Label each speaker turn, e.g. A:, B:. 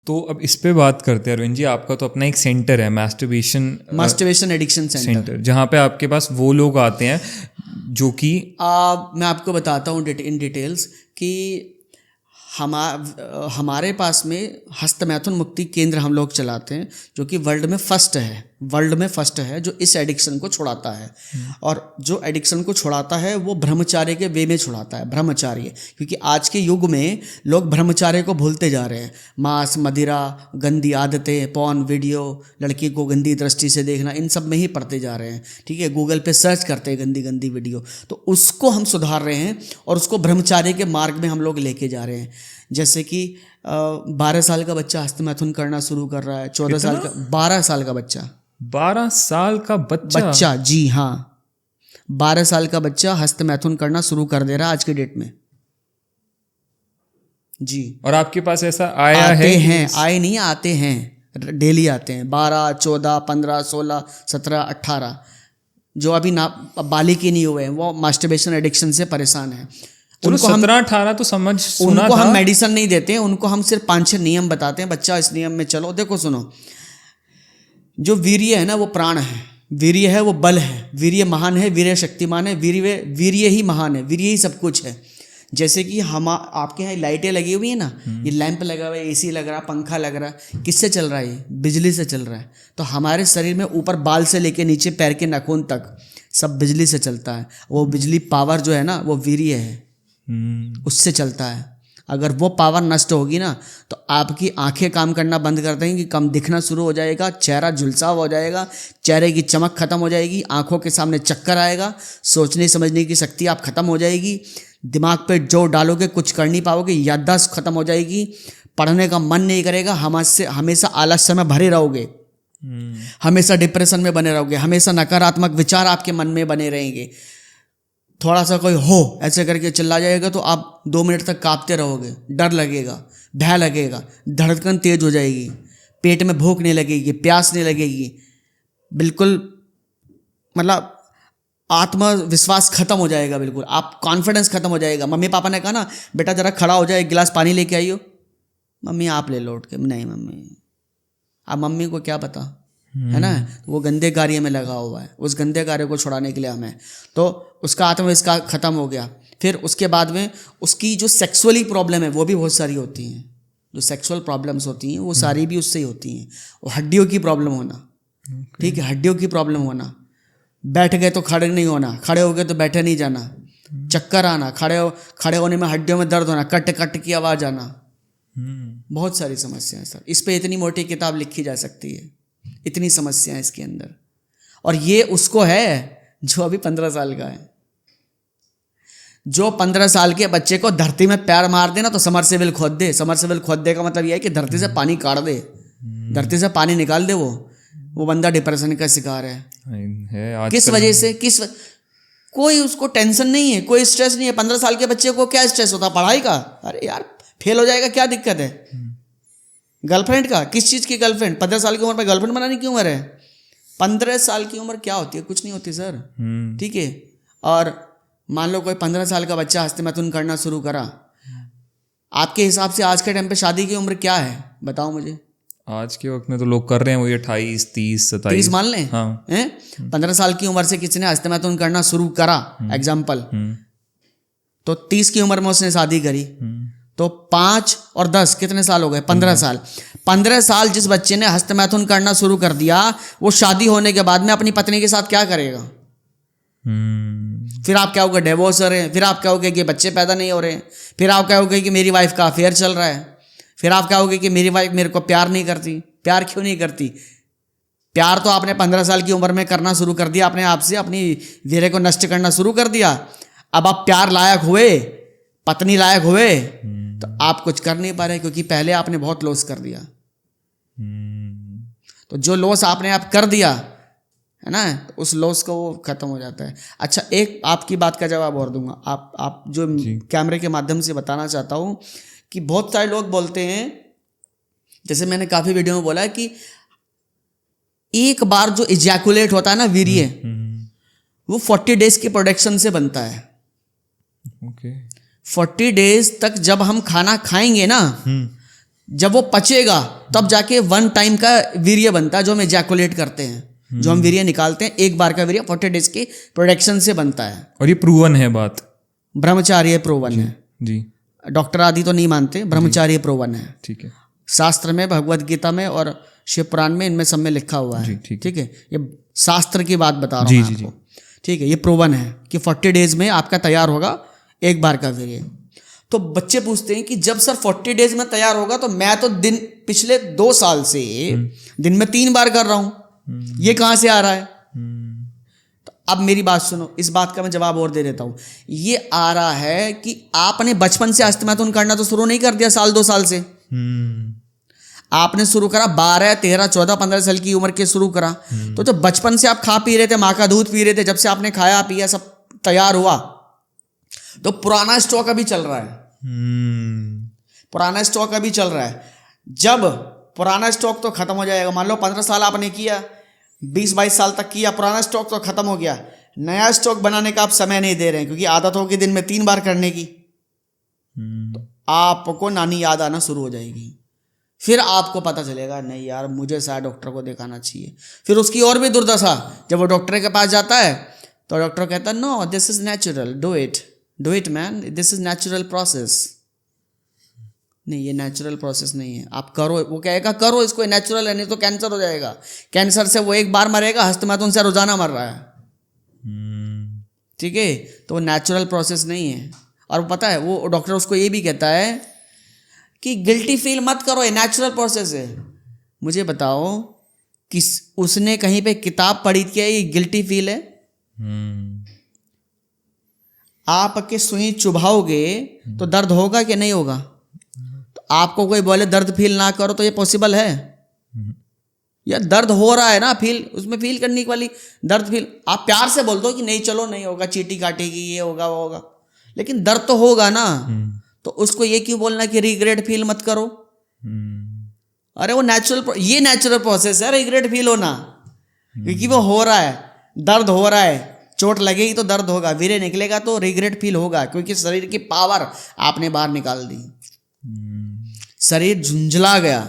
A: तो अब इस पे बात करते हैं अरविंद जी। आपका तो अपना एक सेंटर है, मास्टरबेशन
B: एडिक्शन सेंटर,
A: जहाँ पे आपके पास वो लोग आते हैं जो कि
B: मैं आपको बताता हूँ इन डिटेल्स कि हमारे पास में हस्तमैथुन मुक्ति केंद्र हम लोग चलाते हैं, जो कि वर्ल्ड में फर्स्ट है जो इस एडिक्शन को छुड़ाता है। और जो एडिक्शन को छुड़ाता है वो ब्रह्मचार्य के वे में छुड़ाता है, ब्रह्मचार्य। क्योंकि आज के युग में लोग ब्रह्मचार्य को भूलते जा रहे हैं। मांस, मदिरा, गंदी आदतें, पॉर्न वीडियो, लड़की को गंदी दृष्टि से देखना, इन सब में ही पड़ते जा रहे हैं। ठीक है, गूगल पे सर्च करते हैं गंदी गंदी वीडियो। तो उसको हम सुधार रहे हैं और उसको ब्रह्मचार्य के मार्ग में हम लोग लेके जा रहे हैं। जैसे कि 12 साल का बच्चा हस्तमैथुन करना शुरू कर रहा है, 12 साल का बच्चा
A: 12 साल का बच्चा,
B: जी हाँ, 12 साल का बच्चा हस्तमैथुन करना शुरू कर दे रहा है आज के डेट में जी।
A: और आपके पास ऐसा आया है?
B: आए नहीं, आते हैं, डेली आते हैं। 12, 14, 15, 16, 17, 18 जो अभी बालिग ही नहीं हुए हैं, वो मास्टरबेशन एडिक्शन से परेशान है।
A: चलो 17-18 तो समझ सुना
B: उनको
A: था।
B: हम मेडिसिन नहीं देते हैं, उनको हम सिर्फ 5-6 नियम बताते हैं, बच्चा इस नियम में चलो। देखो सुनो, जो वीर्य है ना वो प्राण है, वीर्य है वो बल है, वीर्य महान है, वीर्य शक्तिमान है, वीर्य ही महान है, वीर्य ही सब कुछ है। जैसे कि हम आपके यहाँ लाइटें लगी हुई है ना, ये लैंप लगा हुआ है, एसी लग रहा है, पंखा लग रहा है, किससे चल रहा है? ये बिजली से चल रहा है। तो हमारे शरीर में ऊपर बाल से लेके नीचे पैर के नाखून तक सब बिजली से चलता है। वो बिजली पावर जो है ना वो वीर्य है, उससे चलता है। अगर वो पावर नष्ट होगी ना तो आपकी आंखें काम करना बंद कर देंगी, कम दिखना शुरू हो जाएगा, चेहरा झुलसाव हो जाएगा, चेहरे की चमक खत्म हो जाएगी, आंखों के सामने चक्कर आएगा, सोचने समझने की शक्ति आप खत्म हो जाएगी, दिमाग पे जोर डालोगे कुछ कर नहीं पाओगे, याददाश्त खत्म हो जाएगी, पढ़ने का मन नहीं करेगा, हमेशा आलस्य में भरे रहोगे, हमेशा डिप्रेशन में बने रहोगे, हमेशा नकारात्मक विचार आपके मन में बने रहेंगे। थोड़ा सा कोई हो ऐसे करके चिल्ला जाएगा तो आप 2 मिनट तक कांपते रहोगे, डर लगेगा, भय लगेगा, धड़कन तेज हो जाएगी, पेट में भूख नहीं लगेगी, प्यास नहीं लगेगी, बिल्कुल मतलब आत्मविश्वास खत्म हो जाएगा, बिल्कुल आप कॉन्फिडेंस खत्म हो जाएगा। मम्मी पापा ने कहा ना बेटा जरा खड़ा हो जाए, 1 गिलास पानी लेके आइयो, मम्मी आप ले लो उठ के, नहीं मम्मी, अब मम्मी को क्या पता है ना, वो गंदे कार्य में लगा हुआ है, उस गंदे कार्य को छुड़ाने के लिए हमें, तो उसका आत्मविश्वास खत्म हो गया। फिर उसके बाद में उसकी जो सेक्सुअली प्रॉब्लम है वो भी बहुत सारी होती हैं, जो सेक्सुअल प्रॉब्लम्स होती हैं वो सारी भी उससे ही होती हैं। वो हड्डियों की प्रॉब्लम होना, ठीक है, हड्डियों की प्रॉब्लम होना, बैठ गए तो खड़े नहीं होना, खड़े हो गए तो बैठे नहीं जाना, चक्कर आना, खड़े होने में हड्डियों में दर्द होना, कट कट की आवाज़ आना, बहुत सारी समस्याएं सर। इस पे इतनी मोटी किताब लिखी जा सकती है, इतनी समस्याएं इसके अंदर। और ये उसको है जो अभी 15 साल का है। जो 15 साल के बच्चे को धरती में पैर मार देना तो समरसेबल खोद दे। समरसेबल खोद दे का मतलब यह है कि धरती से पानी काट दे, धरती से पानी निकाल दे। वो बंदा डिप्रेशन का शिकार है। किस वजह से? कोई उसको टेंशन नहीं है, कोई स्ट्रेस नहीं है। 15 साल के बच्चे को क्या स्ट्रेस होता? पढ़ाई का, अरे यार फेल हो जाएगा, क्या दिक्कत है? गर्लफ्रेंड का, किस चीज़ की गर्लफ्रेंड? 15 साल की उम्र में गर्लफ्रेंड बनाने की उम्र है? 15 साल की उम्र क्या होती है? कुछ नहीं होती सर, ठीक है। और मान लो कोई 15 साल का बच्चा हस्तमैथुन करना शुरू करा, आपके हिसाब से आज के टाइम पे शादी की उम्र क्या है? बताओ मुझे।
A: आज के वक्त में तो लोग कर रहे हैं वही 28, 30, 27
B: मान लें,
A: हाँ।
B: 15 साल की उम्र से किसी ने हस्तमैथुन करना शुरू करा, एग्जाम्पल, तो 30 की उम्र में उसने शादी करी, तो 5 और 10 कितने साल हो गए? 15 साल। 15 साल जिस बच्चे ने हस्तमैथुन करना शुरू कर दिया, वो शादी होने के बाद में अपनी पत्नी के साथ क्या करेगा? फिर आप क्या होगा? डिवोर्स हो रहे हैं, फिर आप क्या होगा कि बच्चे पैदा नहीं हो रहे हैं, फिर आप क्या होगा कि मेरी वाइफ का अफेयर चल रहा है, फिर आप क्या होगा कि मेरी वाइफ मेरे को प्यार नहीं करती। प्यार क्यों नहीं करती? प्यार तो आपने 15 साल की उम्र में करना शुरू कर दिया, अपने आप से अपनी वीर्य को नष्ट करना शुरू कर दिया। अब आप प्यार लायक हुए, पत्नी लायक हुए, तो आप कुछ कर नहीं पा रहे क्योंकि पहले आपने बहुत लॉस कर दिया। तो जो लॉस आपने आप कर दिया है ना, तो उस लॉस को वो खत्म हो जाता है। अच्छा, एक आपकी बात का जवाब और दूंगा, आप जो कैमरे के माध्यम से बताना चाहता हूँ कि बहुत सारे लोग बोलते हैं, जैसे मैंने काफ़ी वीडियो में बोला है कि एक बार जो इजैकुलेट होता है ना वीर्य, वो 40 डेज की प्रोडक्शन से बनता है। 40 डेज तक जब हम खाना खाएंगे ना, जब वो पचेगा तब जाके 1 टाइम का वीर्य बनता है, जो हम एजैकुलेट करते हैं, जो हम वीर्य निकालते हैं, एक बार का वीर्य 40 डेज की प्रोडक्शन से बनता है।
A: और ये प्रूवन है बात?
B: ब्रह्मचार्य प्रोवन है
A: जी।
B: डॉक्टर आदि तो नहीं मानते, ब्रह्मचार्य प्रोवन है।
A: ठीक है।
B: शास्त्र में, भगवत गीता में और शिव पुराण में, इनमें सब में लिखा हुआ है। ठीक है, ये शास्त्र की बात बता रहा हूँ मैं आपको। ठीक है, ये प्रोवन है कि 40 डेज में आपका तैयार होगा एक बार का वीर्य। तो बच्चे पूछते हैं कि जब सर 40 डेज में तैयार होगा, तो मैं तो पिछले 2 साल से दिन में 3 बार कर रहा हूं, ये कहां से आ रहा है? तो अब मेरी बात सुनो, इस बात का मैं जवाब और दे देता हूं। ये आ रहा है कि आपने बचपन से अस्तमैथुन करना तो शुरू नहीं कर दिया, साल 2 साल से। आपने शुरू करा 12, 13, 14, 15 साल की उम्र के शुरू करा। तो जब बचपन से आप खा पी रहे थे, माँ का दूध पी रहे थे, जब से आपने खाया पिया सब तैयार हुआ, तो पुराना स्टॉक अभी चल रहा है। पुराना स्टॉक अभी चल रहा है। जब पुराना स्टॉक तो खत्म हो जाएगा, मान लो 15 साल आपने किया, 20-22 साल तक किया, पुराना स्टॉक तो खत्म हो गया। नया स्टॉक बनाने का आप समय नहीं दे रहे हैं, क्योंकि आदत होगी दिन में 3 बार करने की। तो आपको नानी याद आना शुरू हो जाएगी। फिर आपको पता चलेगा नहीं यार, मुझे शायद डॉक्टर को दिखाना चाहिए। फिर उसकी और भी दुर्दशा, जब वो डॉक्टर के पास जाता है तो डॉक्टर कहता है no, this is natural, do it man, this is natural process. नहीं, ये नेचुरल प्रोसेस नहीं है, आप करो। वो कहेगा करो इसको, नेचुरल है, नहीं तो कैंसर हो जाएगा। कैंसर से वो एक बार मरेगा, हस्तमैथुन से रोजाना मर रहा है। ठीक है, तो वो नेचुरल प्रोसेस नहीं है। और पता है वो डॉक्टर उसको ये भी कहता है कि गिल्टी फील मत करो, ये नेचुरल प्रोसेस है। मुझे बताओ कि उसने कहीं पे किताब पढ़ी थी ये गिल्टी फील है? आपके सुई चुभाओगे तो दर्द होगा कि नहीं होगा? तो आपको कोई बोले दर्द फील ना करो, तो ये पॉसिबल है? या दर्द हो रहा है ना, फील, उसमें फील करने वाली दर्द फील। आप प्यार से बोल दो कि नहीं चलो नहीं होगा, चींटी काटेगी, ये होगा वो होगा, लेकिन दर्द तो होगा ना। तो उसको ये क्यों बोलना कि रिग्रेट फील मत करो? अरे वो ये नेचुरल प्रोसेस है रिग्रेट फील होना, क्योंकि वो हो रहा है, दर्द हो रहा है, चोट लगेगी तो दर्द होगा, वीर्य निकलेगा तो रिग्रेट फील होगा, क्योंकि शरीर की पावर आपने बाहर निकाल दी, शरीर झुंझला गया।